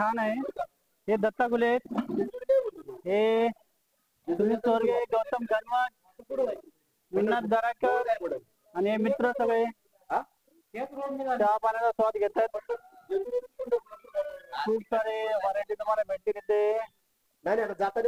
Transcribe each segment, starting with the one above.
छान आहे। हे दत्ता गुले आहेत, हे सुनील चोरगे, गौतम गणवत, विनाथ दराकर आणि हे मित्र सगळे चहा पाण्याचा स्वाद घेतात। खूप सारे व्हरायटी तुम्हाला भेटतील इथे। नाही जाता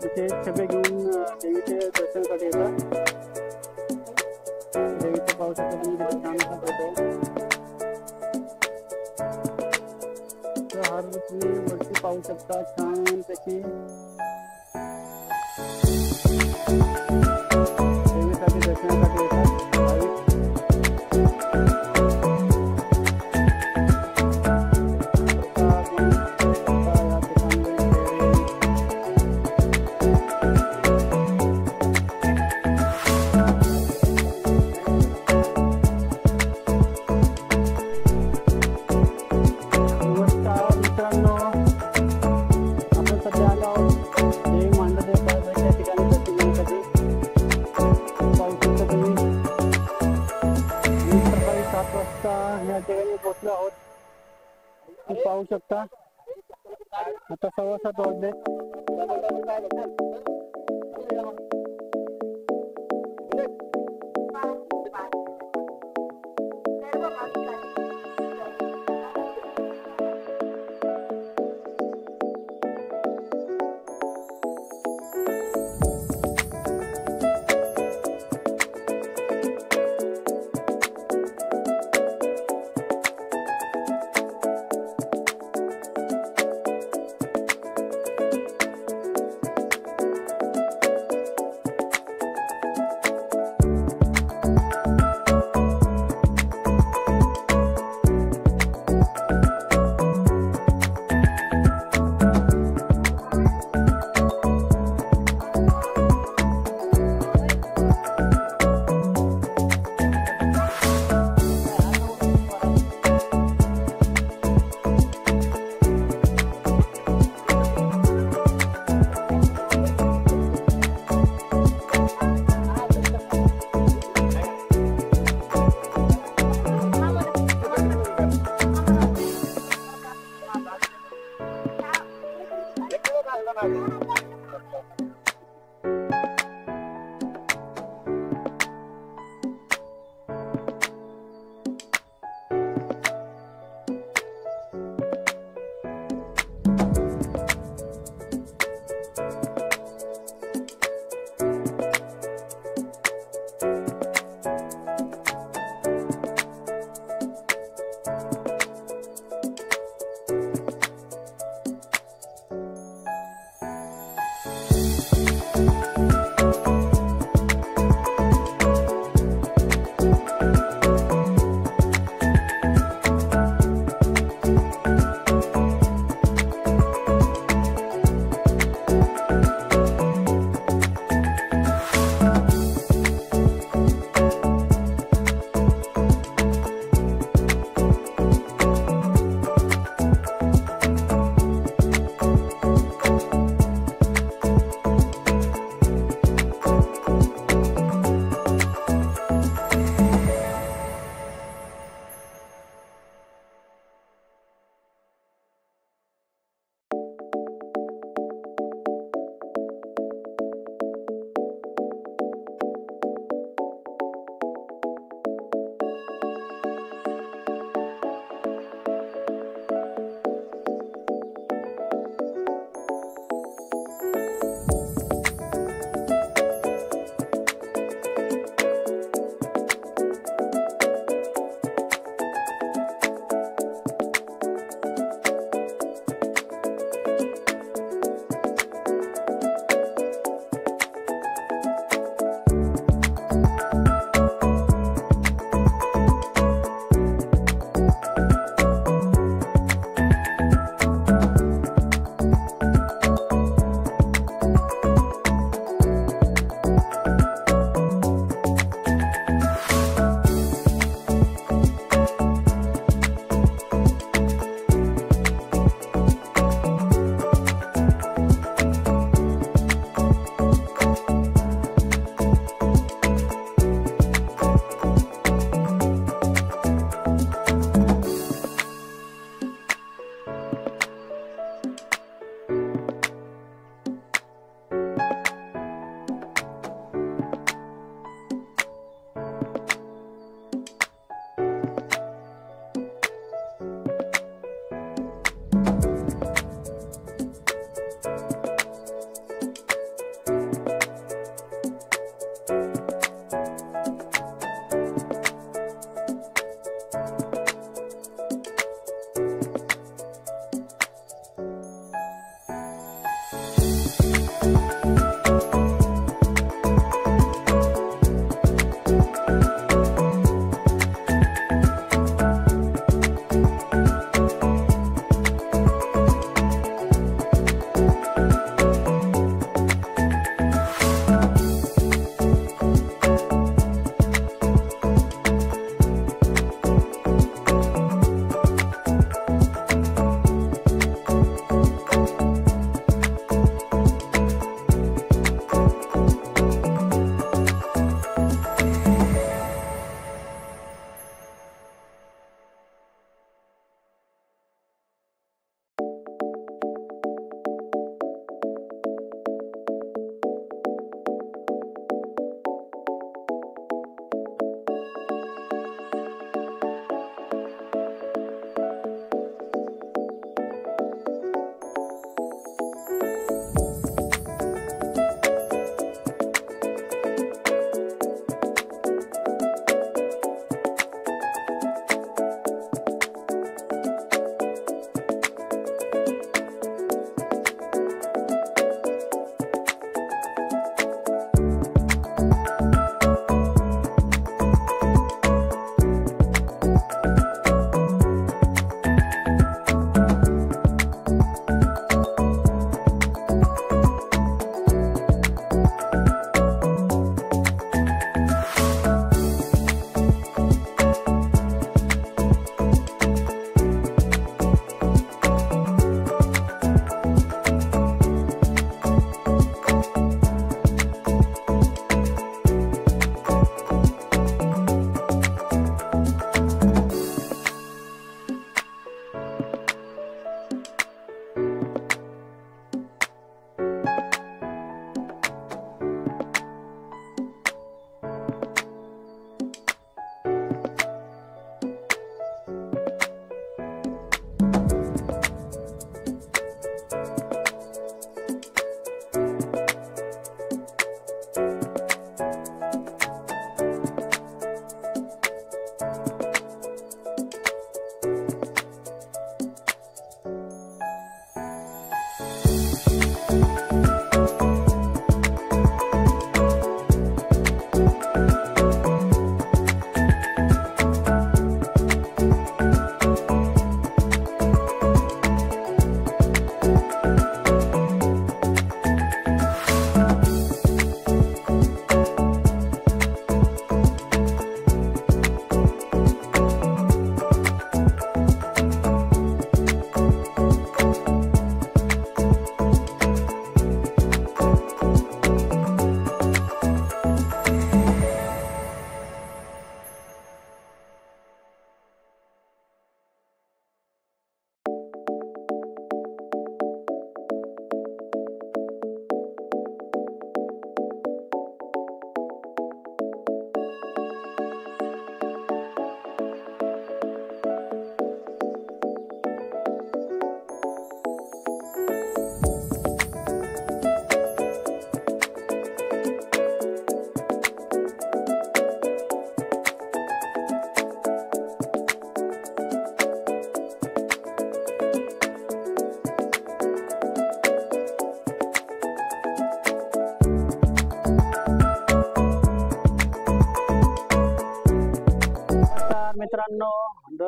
इथे छबे घेऊन देवीचे दर्शनासाठी येतात। देवीचं पाहू शकता तुम्ही, छान हर तुम्ही वरती पाहू शकता छान पैकी देवीसाठी दर्शनासाठी येतात। पोहोचलो आहोत, पाहू शकता आता 7:15 वाजले।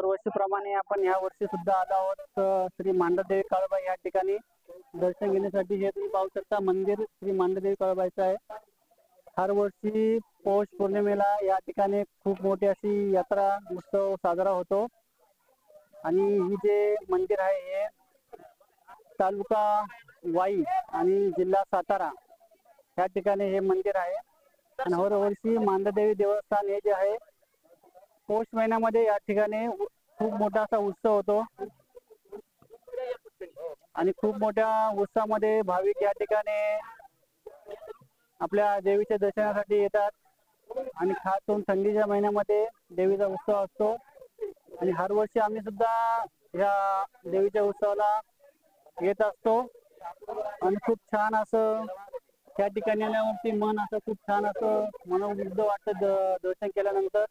दरवर्षीप्रमाणे आपण या वर्षी सुद्धा आलो आहोत श्री मांढरदेवी काळूबाई या ठिकाणी दर्शन घेण्यासाठी। हे तुम्ही पाहू शकता मंदिर श्री मांढरदेवी काळूबाईचं आहे। हर वर्षी पौष पौर्णिमेला या ठिकाणी खूप मोठी अशी यात्रा उत्सव साजरा होतो आणि ही जे मंदिर आहे हे तालुका वाई आणि जिल्हा सातारा या ठिकाणी हे मंदिर आहे। आणि हर वर्षी मांढरदेवी देवस्थान हे जे आहे पौष महिन्यामध्ये या ठिकाणी खूप मोठा असा उत्सव होतो आणि खूप मोठ्या उत्सवामध्ये भाविक या ठिकाणी आपल्या देवीच्या दर्शनासाठी येतात आणि खास करून थंडीच्या महिन्यामध्ये देवीचा उत्सव असतो। आणि हर वर्षी आम्ही सुद्धा या देवीच्या उत्सवाला येत असतो आणि खूप छान असं त्या ठिकाणी आल्यावरती मन असं खूप छान असं मनोमुग्ध वाटतं दर्शन केल्यानंतर।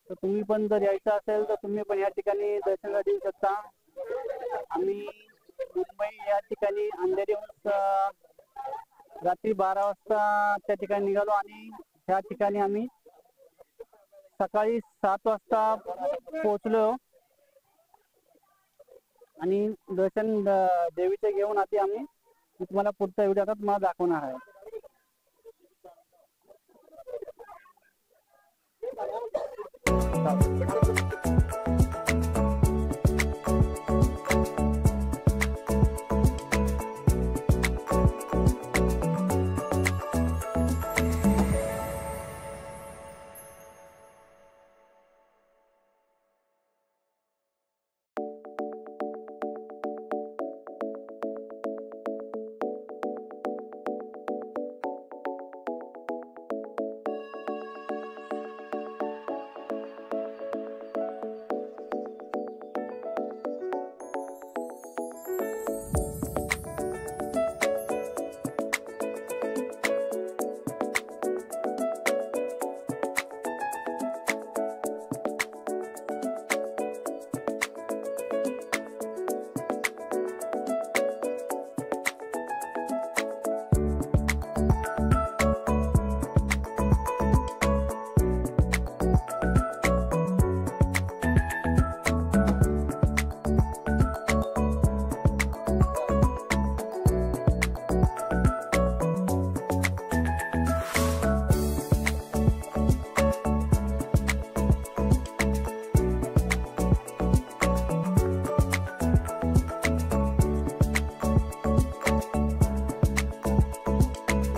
तर तुम्ही पण जर यायचं असेल तर तुम्ही पण या ठिकाणी दर्शनासाठी येऊ शकता। आम्ही मुंबई या ठिकाणी अंधेरीहून रात्री 12 वाजता त्या ठिकाणी निघालो आणि त्या ठिकाणी आम्ही सकाळी 7 वाजता पोहोचलो आणि दर्शन देवीचे घेऊन आधी आम्ही तुम्हाला पुढचा व्हिडिओ आता तुम्हाला दाखवणार आहे।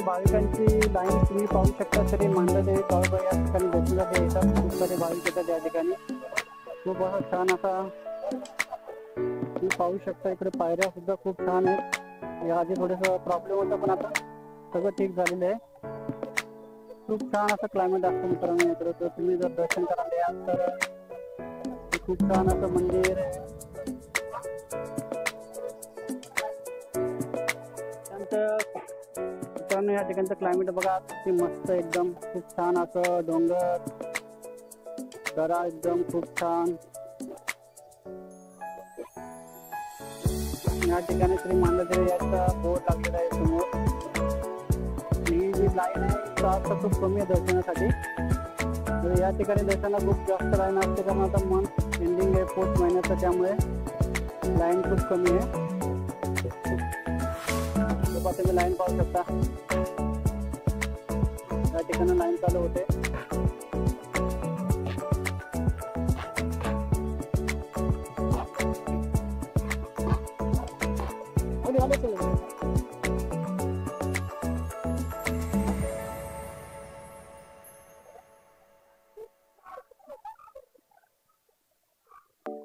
भाविकांची लाईन तुम्ही पाहू शकता। तरी मांढरदेवी काळूबाई या ठिकाणी दर्शनासाठी येतात, खूप सारे भाविक येतात या ठिकाणी। खूप असा छान असा तुम्ही पाहू शकता, इकडे पायऱ्या सुद्धा खूप छान आहेत। या आधी थोडंसं प्रॉब्लेम होता पण आता सगळं ठीक झालेलं आहे। खूप छान असं क्लायमेट असतं मित्रांनो इकडे। तर तुम्ही जर दर्शन करायला याल तर खूप छान असं मंदिर मित्रांनो या ठिकाणचं क्लायमेट बघा किती मस्त एकदम। खूप छान असं डोंगर दरा एकदम खूप छान। या ठिकाणी श्री मांढरदेवी याचा बोर्ड लागलेला आहे समोर। ही जी लाईन आहे तास खूप कमी आहे दर्शनासाठी। तर या ठिकाणी दर्शनाला खूप जास्त लाईन असते कारण आता मंथ एंडिंग आहे पौष महिन्याचं, त्यामुळे लाईन खूप कमी आहे। तुम्ही लाईन पाहू शकता, या ठिकाणी लाईन चालू होते।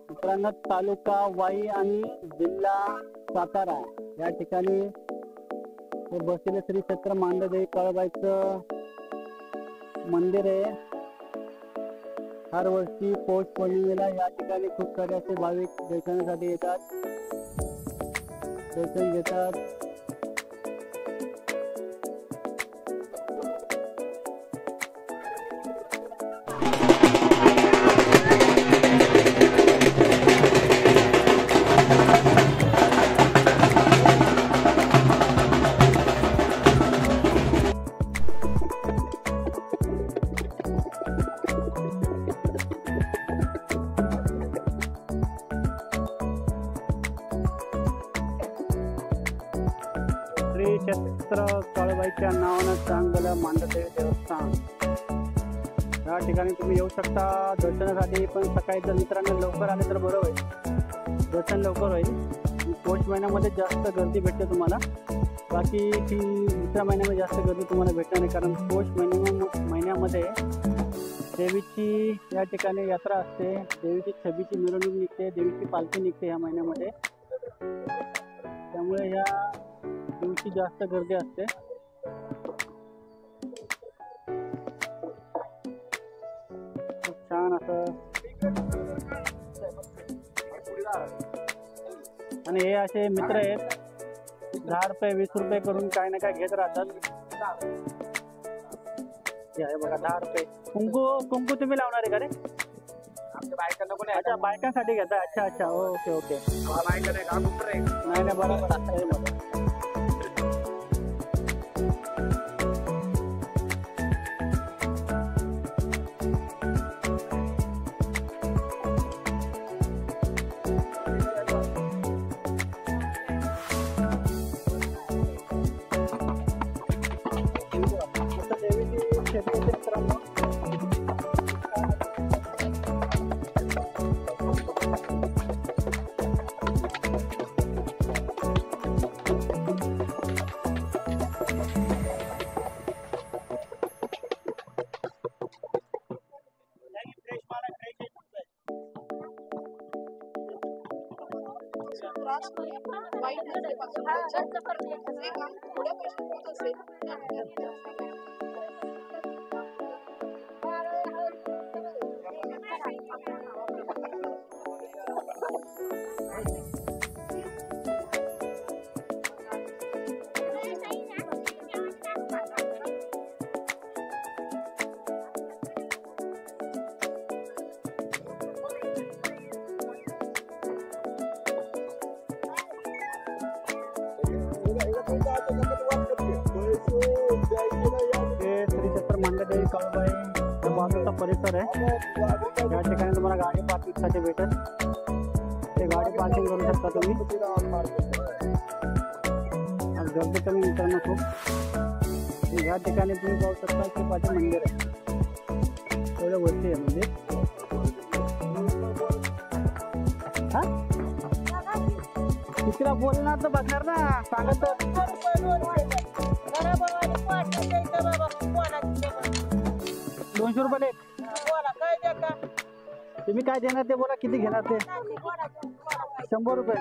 मित्रांनो तालुका वाई आणि जिल्हा सातारा या ठिकाणी बसलेले श्री क्षेत्र मांढरदेवी काळूबाईचं मंदिर आहे। हर वर्षी पौष पौर्णिमेला या ठिकाणी खूप सारे असे भाविक दर्शनासाठी येतात, दर्शन घेतात। श्री क्षेत्र काळूबाईच्या नावानं चांगलं मांडदेवी देवस्थान या ठिकाणी तुम्ही येऊ शकता दर्शनासाठी. पण सकाळी जर मित्रांनो लवकर आले तर बरं होईल, दर्शन लवकर होईल. पौष महिन्यामध्ये जास्त गर्दी भेटते तुम्हाला, बाकी ती दुसऱ्या महिन्यामध्ये जास्त गर्दी तुम्हाला भेटणार नाही. कारण पौष महिन्यामध्ये देवीची या ठिकाणी यात्रा असते, देवीची छबीची मिरवणूक निघते, देवीची पालखी निघते या महिन्यामध्ये. त्यामुळे या दिवशी जास्त गर्दी असते. खूप छान असं. आणि हे असे मित्र आहेत 10 रुपये 20 रुपये करून काही ना काय घेत राहतात. हे आहे बघा 10 रुपये. कुंकू तुम्ही लावणार आहे का रे? आमच्या बायकांना कोणी? अच्छा, बायकांसाठी घेता. अच्छा अच्छा, ओके ओके. नाही नाही, बरोबर. श्री क्षेत्र मांडदेवी काळूबाई बाजूचा परिसर आहे. या ठिकाणी तुम्हाला गाडी पार्किंगसाठी भेटेल. ते गाडी पार्किंग करू शकता तुम्ही. गर्दी कमी मित्रांनो खूप. या ठिकाणी तुम्ही पाहू शकता की माझे मंदिर आहे, एवढ्या वरती आहे. म्हणजे तिला बोलणार तर बघणार ना, सांगत 200 रुपये एक. तुम्ही काय देणार ते बोला, किती घेणार ते? 100 रुपये.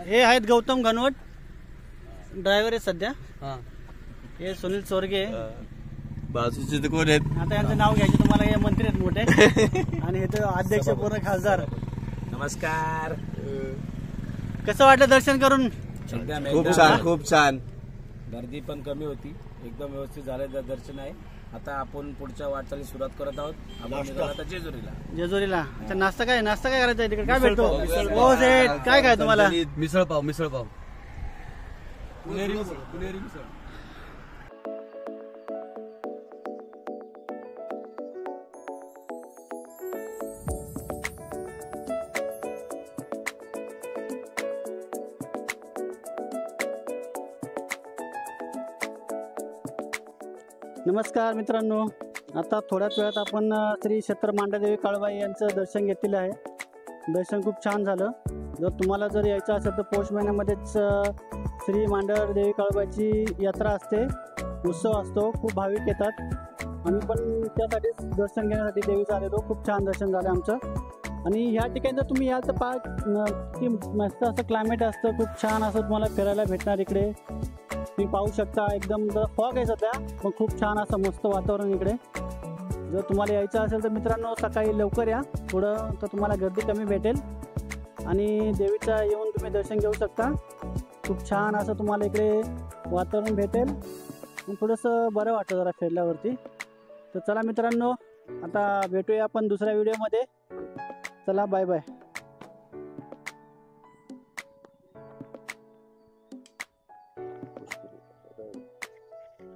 हे आहेत गौतम घनवट, ड्रायव्हर आहे सध्या. हे सुनील चोरगे बाजूचे ते कोण आहेत? आता यांचं नाव घ्यायचे तुम्हाला. हे मंत्री आहेत मोठे. आणि हे तर अध्यक्ष पूर्ण खासदार. नमस्कार. कसं वाटलं दर्शन करून? खूप छान, खूप छान. गर्दी पण कमी होती, एकदम व्यवस्थित झालं दर्शन आहे. आता आपण पुढच्या वाटचाली सुरुवात करत आहोत. आपण निघालो आता जेजुरीला. अच्छा, नाश्ता काय करायचा आहे तिकडे? काय भेटतो? हो सेठ, काय तुम्हाला? मिसळ पाव. पुणेरी मिसळ. नमस्कार मित्रांनो, आता थोड्याच वेळात आपण श्री क्षेत्र मांडदेवी काळूबाई यांचं दर्शन घेतलेलं आहे. दर्शन खूप छान झालं. जर तुम्हाला जर यायचं असेल तर पौष महिन्यामध्येच श्री मांडदेवी काळूबाईची यात्रा असते, उत्सव असतो, खूप भाविक येतात. आम्ही पण त्यासाठीच दर्शन घेण्यासाठी देवीचं आलेलो. खूप छान दर्शन झालं आमचं. आणि ह्या ठिकाणी जर तुम्ही याल तर किती मस्त असं क्लायमेट असतं, खूप छान असं तुम्हाला फिरायला भेटणार इकडे. तुम्ही पाहू शकता एकदम फॉग आहे सध्या, पण खूप छान असं मस्त वातावरण इकडे. जर तुम्हाला यायचं असेल तर मित्रांनो सकाळी लवकर या थोडं, तर तुम्हाला गर्दी कमी भेटेल आणि देवीचा येऊन तुम्ही दर्शन घेऊ शकता. खूप छान असं तुम्हाला इकडे वातावरण भेटेल आणि थोडंसं बरं वाटतं जरा फिरल्यावरती. तर चला मित्रांनो, आता भेटूया आपण दुसऱ्या व्हिडिओमध्ये. चला, बाय बाय.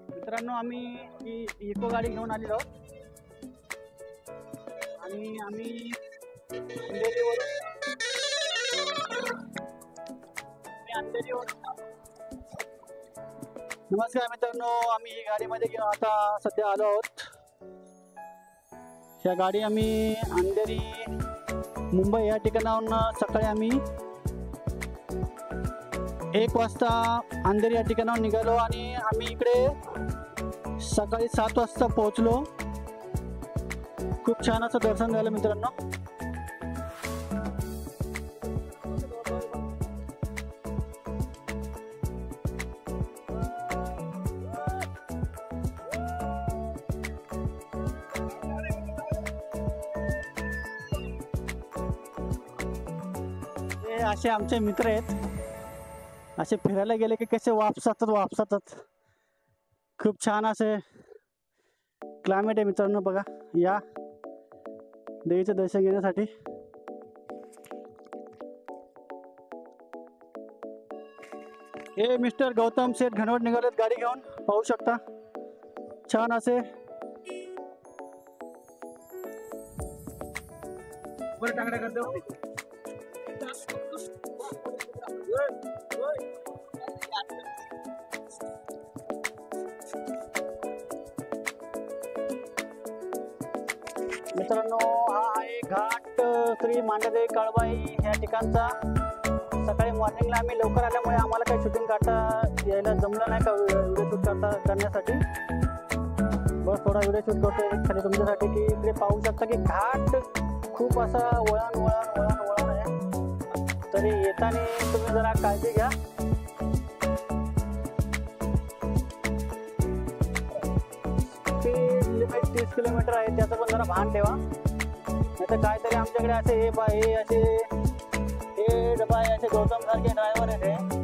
मित्रांनो, आम्ही ही इको गाडी घेऊन आलेलो आणि आम्ही अंधेरीवरून नमस्कार मित्रांनो, आम्ही ही गाडीमध्ये घेऊन आता सध्या आलो आहोत. ह्या गाडी आम्ही अंधेरी मुंबई या ठिकाणाहून सकाळी आम्ही 1 वाजता अंधेरी या ठिकाणाहून निघालो आणि आम्ही इकडे सकाळी 7 वाजता पोहोचलो. खूप छान असं दर्शन झालं मित्रांनो. हे असे आमचे मित्र आहेत, असे फिरायला गेले की कसे वापसातच. खूप छान असे क्लायमेट आहे मित्रांनो. बघा, या देवीचं दर्शन घेण्यासाठी. हे मिस्टर गौतम शेठ घनवट निघालेत गाडी घेऊन, पाहू शकता. छान असे मित्रांनो, हा आहे घाट श्री मांढरदेवी काळबाई या ठिकाणचा. सकाळी मॉर्निंगला आम्ही लवकर आल्यामुळे आम्हाला काही शूटिंग काढता यायला जमलं नाही का व्हिडिओ शूट करण्यासाठी. बस थोडा व्हिडिओ शूट करतो खाली तुमच्यासाठी की इकडे पाहू शकता की घाट खूप असा वळण आहे. तरी येताना तुम्ही जरा काळजी घ्या. स्पीड लिमिट 30 किलोमीटर आहे, त्याचं पण जरा भान ठेवा. नाही तर काहीतरी आमच्याकडे असे हे डबा असे गौतम सारखे ड्रायव्हर आहेत.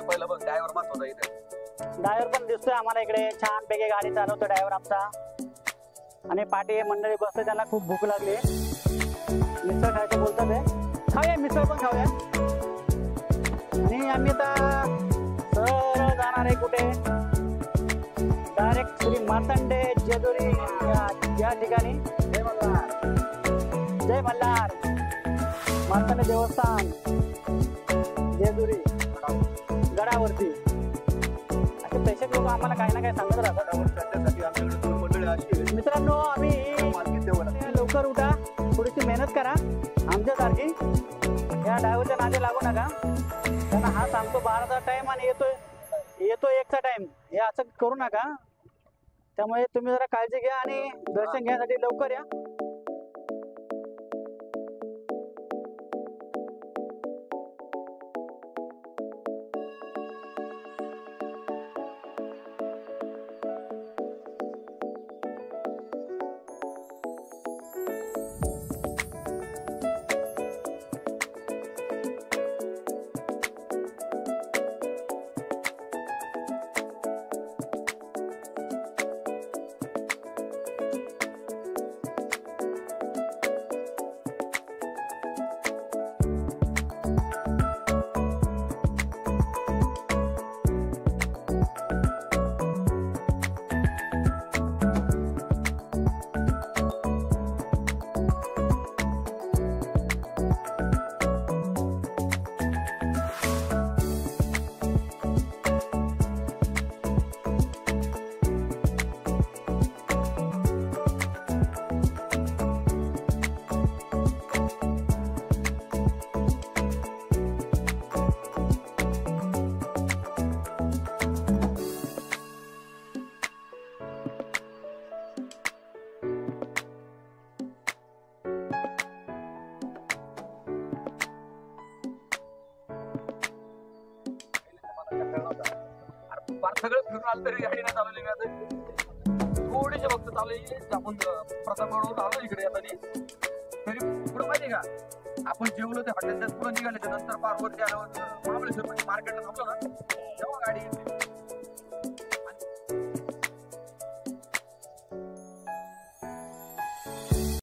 पहिलं बघ ड्रायव्हर महत्वाचा इथे. ड्रायव्हर पण दिसतोय आम्हाला इकडे, छान पैकी गाडी चालवतो ड्रायव्हर आमचा. आणि पाठी मंडळी बसते, त्यांना खूप भूक लागली. मिसळ खायचं बोलतात आहे, खाऊया मिसळ पण खाऊया. आणि आम्ही आता सरळ जाणार आहे कुठे, डायरेक्ट श्री मार्तंडे जेजुरी या ठिकाणी. जय मल्हार. मार्तंडे देवस्थान जेजुरी गडावरती. असे प्रेक्षक लोक आम्हाला काही ना काही सांगत राहतात. मित्रांनो, आम्ही लवकर उठा, थोडीशी मेहनत करा आमच्यासारखी. या ड्रायव्हरच्या नादी लागू नका. त्यांना हा सांगतो 12चा टाइम आणि येतो 1चा टाइम, हे असं करू नका. त्यामुळे तुम्ही जरा काळजी घ्या आणि दर्शन घेण्यासाठी लवकर या. सगळं फिरून आलं तरी गाडी नाही चालवली मी आता थोडेसे फक्त चालवली आपण प्रतापगडवरून आलो इकडे येताना तरी पुढे माहिती का आपण जेवलो ते हॉटेलच्या पुढे निघाल्याच्या नंतर पार वरती आल्यावर महाबळेश्वर मार्केटला थांबलो ना तेव्हा गाडी